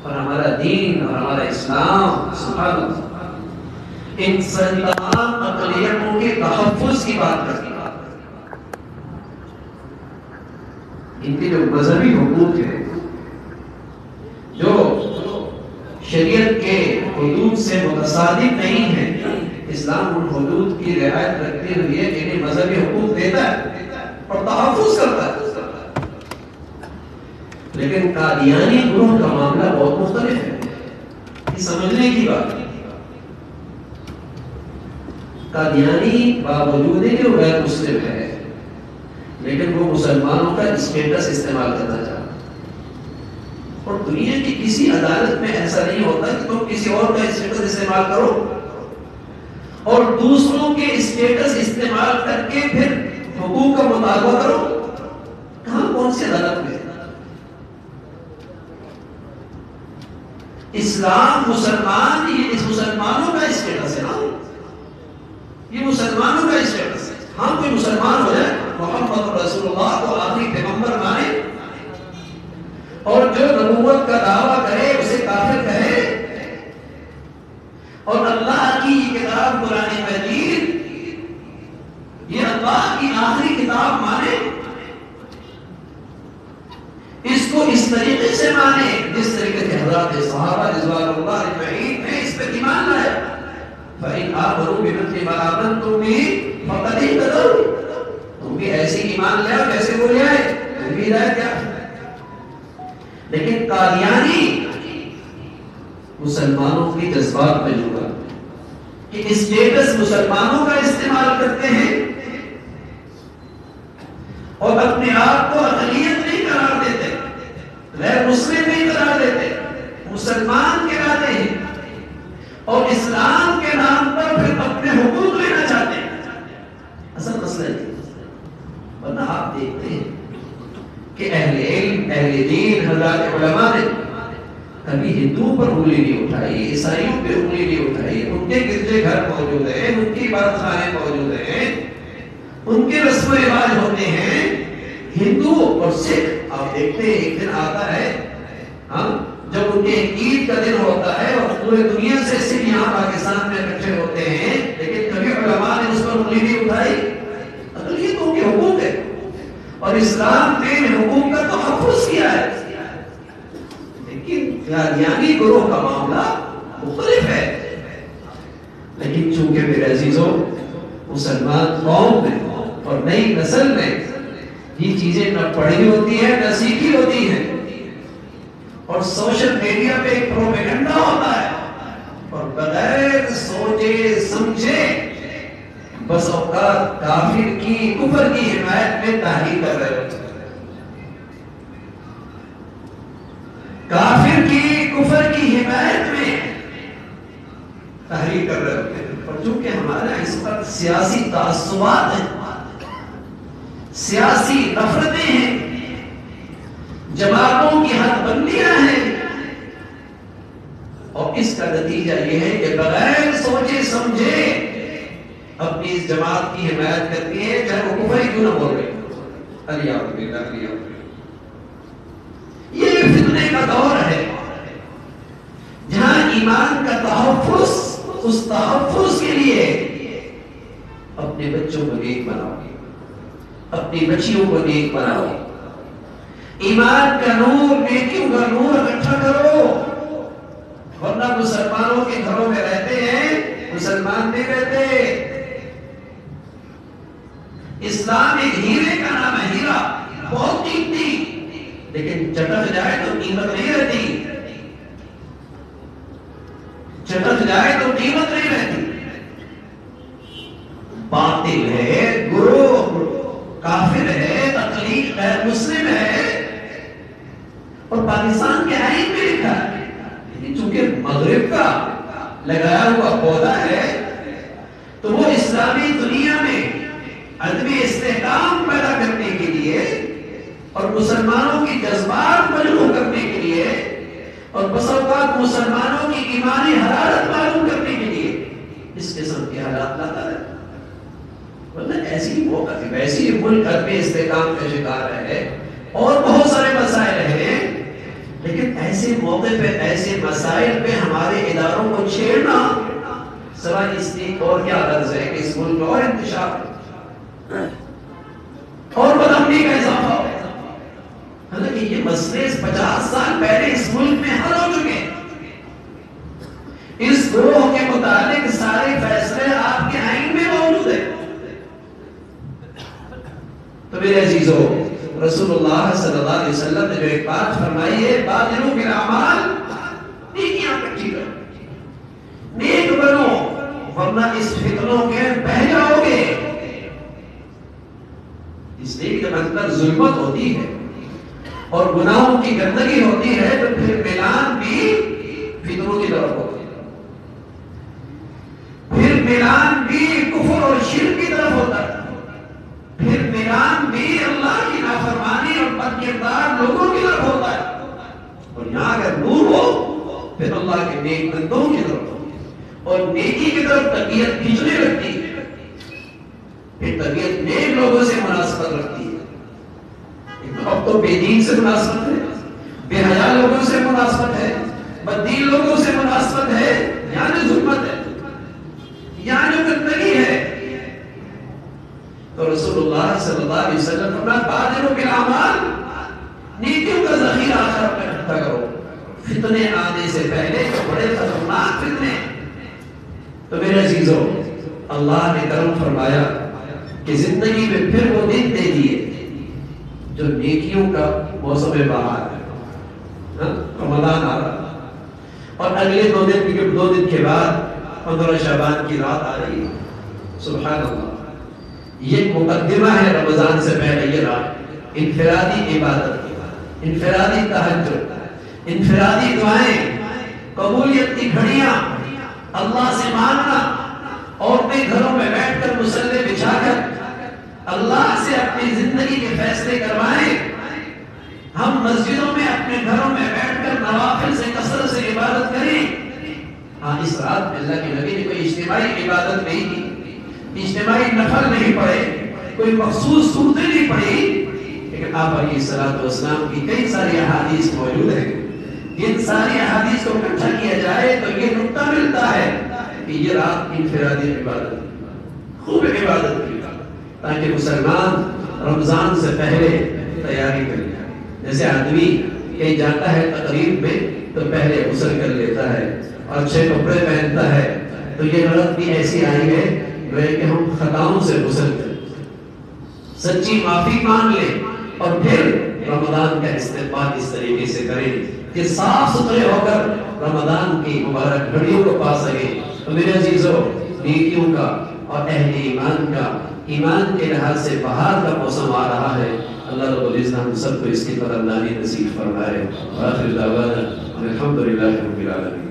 اور ہمارا دین اور ہمارا اسلام سبحان اللہ ان تمام اقلیتوں کے تحفظ کی بات کرتی ہے. ان کے جو مذہبی حقوق ہیں جو شریعت کے حدود سے متصادم نہیں ہیں، اسلام ان حدود کی رعایت رکھتے ہوئے انہیں مذہبی حقوق دیتا ہے اور تحفظ کرتا ہے. لیکن قادیانی گروہ کا معاملہ بہت مختلف ہے. یہ سمجھنے کی بات ہے. قادیانی باوجود کہ وہ غیر مسلم ہے لیکن وہ مسلمانوں کا اسٹیٹس استعمال کرنا چاہتا ہے. اور دنیا کی کسی عدالت میں ایسا نہیں ہوتا کہ تم کسی اور کا اسٹیٹس استعمال کرو اور دوسروں کے اسٹیٹس استعمال کر کے پھر حقوق کا مطالبہ کرو. کہاں کون سی عدالت میں؟ اسلام مسلمان، یہ اس مسلمانوں کا اسٹیٹس ہے نا، یہ مسلمانوں کا اسٹیٹس ہے. ہاں کوئی مسلمان ہو جائے، محمد رسول اللہ کو آخری پیغمبر مانے اور جو نبوت کا دعویٰ کرے اسے کافر کہے اور اللہ کی کتاب قرآن مجید یہ اللہ کی آخری کتاب مانے، اس کو اس طریقے سے مانے جس طریقے سے حضرات صحابہ رضوان اللہ اجمعین نے اس پر ایمان لایا. فَإِنْ آمَنُوا بِمِثْلِ مَا آمَنْتُم بِهِ فَقَدِ اهْتَدَوْا. تم بھی ایسے ایمان لے آؤ جیسے وہ لے آئے، تم بھی ہدایت یافتہ. لیکن قادیانی مسلمانوں کے جذبات میں جڑا کہ اسٹیٹس مسلمانوں کا استعمال کرتے ہیں اور اپنے آپ کو اقلیت نہیں قرار دیتے، غیر مسلم نہیں قرار دیتے، مسلمان کہلاتے ہیں اور اسلام کے نام پر پھر اپنے حقوق لینا چاہتے ہیں. اصل مسئلہ ہے. ورنہ آپ دیکھتے ہیں کہ اہل علم، اہل دین، حضرات علماء نے کبھی ہندوؤں پر انگلی نہیں اٹھائی، عیسائیوں پہ انگلی نہیں اٹھائی. ان کے گرجے گھر موجود ہیں، ان کی عبادت خانے موجود ہیں، ان کے رسم و رواج ہوتے ہیں. ہندو اور سکھ آپ دیکھتے ہیں ایک دن آتا ہے جب ان کے عید کا دن ہوتا ہے اور پورے دنیا سے سکھ یہاں پاکستان میں اکٹھے ہوتے ہیں، لیکن کبھی علماء نے اس پر انگلی نہیں اٹھائی. اقلیتوں کے حقوق ہے اور اسلام نے حقوق کا تحفظ کیا ہے. لیکن قادیانی گروہ کا معاملہ مختلف ہے. لیکن چونکہ میرے عزیزوں مسلمان قوم میں اور نئی نسل میں یہ چیزیں نہ پڑھی ہوتی ہیں نہ سیکھی ہوتی ہیں اور سوشل میڈیا پہ ایک پروپیگنڈا ہوتا ہے اور بغیر سوچے سمجھے بس اوقات کافر کی کفر کی حمایت میں تحریک کر رہے ہوتے ہیں، کافر کی کفر کی حمایت میں تحریک کر رہے ہوتے ہیں. اور چونکہ ہمارا اس پر سیاسی تعصبات ہیں، سیاسی نفرتیں ہیں، جماعتوں کی حد بندیاں ہیں اور اس کا نتیجہ یہ ہے کہ بغیر سوچے سمجھے اپنی اس جماعت کی حمایت کرتی ہے چاہے وہ کفر کیوں نہ بول رہے. یہ فتنے کا دور ہے جہاں ایمان کا تحفظ، اس تحفظ کے لیے اپنے بچوں کو نیک بناؤ، اپنی بچیوں کو نیک بناؤ، ایمان کا نور، نیکیوں کا نور اکٹھا کرو. ورنہ مسلمانوں کے گھروں میں رہتے ہیں، مسلمان نہیں رہتے. اسلام ایک ہیرے کا نام ہے، ہیرا بہت قیمتی، لیکن چٹک جائے تو قیمت نہیں رہتی، چٹک جائے تو قیمت نہیں رہتی. باطل ہے، گروہ کافر ہے، تقلید غیر مسلم ہے اور پاکستان کے آئین میں لکھا ہے. لیکن چونکہ مغرب کا لگایا ہوا پودا ہے تو وہ اسلامی دنیا میں عدمی استحکام پیدا کرنے کے لیے اور مسلمانوں کی جذبات مجروح کرنے کے لیے اور بس اوقات مسلمانوں کی ایمانی حرارت معلوم کرنے کے لیے اس قسم کے حالات لاتا ہے. ورنہ ایسی موقع ویسی ملک عدمی استحکام کا شکار ہے اور بہت سارے مسائل ہیں، لیکن ایسے موقع پہ ایسے مسائل پہ ہمارے اداروں کو چھیڑنا سوائے اس کی اور کیا غرض ہے کہ اس ملک میں اور انتشار اور بدامنی کا اضافہ ہو. حالانکہ یہ مسئلے 50 سال پہلے اس ملک میں حل ہو چکے ہیں. اس گروہ کے متعلق سارے فیصلے آپ کے آئین میں موجود ہیں. تو میرے عزیزو، رسول اللہ صلی اللہ علیہ وسلم نے جو ایک بات فرمائی ہے، بادروا بالاعمال، نیکیاں اکٹھی کرو، نیک بنو ورنہ اس فتنوں کے بہہ جاؤ گے. اس لیے کہ جب اندر ظلمت ہوتی ہے اور گناہوں کی گندگی ہوتی ہے تو پھر میلان بھی فتنوں کی طرف ہوتی ہے، پھر میلان بھی کفر اور شرک کی طرف ہوتا ہے، پھر میلان بھی اللہ کی نافرمانی اور بد کردار لوگوں کی طرف ہوتا ہے. اور یہاں اگر نور ہو پھر اللہ کے نیک بندوں کی طرف ہو اور نیکی کی طرف طبیعت کھینچنے لگتی ہے، پھر طبیعت نیک لوگوں سے مناسبت رکھتی ہے. اب تو بے دین سے مناسبت ہے، بے حیا لوگوں سے مناسبت ہے، بددین لوگوں سے مناسبت ہے، یعنی ظلمت ہے، یعنی گندگی ہے. تو رسول اللہ صلی اللہ علیہ وسلم فرمایا بادروا بالاعمال، نیکیوں کا ذخیرہ آخرت میں اکٹھا کرو، فتنے آنے سے پہلے بڑے خطرناک فتنے. تو میرے عزیزو، اللہ نے کرم فرمایا کہ زندگی میں پھر وہ دن دے دیے جو نیکیوں کا موسم بہار ہے. رمضان آ رہا اور اگلے 2 دن کے بعد 15 شعبان کی رات آ رہی ہے. سبحان اللہ، یہ مقدمہ ہے رمضان سے پہلے. یہ رات انفرادی عبادت کی، انفرادی تہجد، انفرادی دعائیں، قبولیت کی گھڑیاں، اللہ سے مانگنا، عورتیں گھروں میں بیٹھ کر مصلے بچھا کر اللہ سے اپنی زندگی کے فیصلے کروائیں. ہم مسجدوں میں اپنے گھروں میں بیٹھ کر نوافل سے کثرت سے عبادت کریں. ہاں، اس رات میں اللہ کے نبی نے کوئی اجتماعی عبادت نہیں کی، اجتماعی نفل نہیں پڑھے، کوئی مخصوص صورتیں نہیں پڑھی، لیکن آپ علیہ الصلوۃ والسلام کی کئی ساری احادیث موجود ہیں. ان ساری احادیث کو اکٹھا کیا جائے تو یہ نقطہ ملتا ہے کہ یہ رات انفرادی عبادت، خوب عبادت کی، تاکہ مسلمان رمضان سے پہلے تیاری کرے. جیسے آدمی کہیں جاتا ہے تقریب میں تو پہلے غسل کر لیتا ہے اور اچھے کپڑے پہنتا ہے، تو یہ غلط بھی ایسی آئی ہے کہ ہم خطاؤں سے غسل کریں، سچی معافی مانگ لیں اور پھر رمضان کا استقبال اس طریقے سے کریں کہ صاف ستھرے ہو کر رمضان کی مبارک گھڑیوں کو پا سکیں. تو میرے عزیزو، نیکیوں کا اور اہل ایمان کا، ایمان کے لحاظ سے بہار کا موسم آ رہا ہے. اللہ رب العزت ہم سب کو اس کی قدردانی نصیب فرمائے. آخر دعوانا الحمدللہ رب العالمین.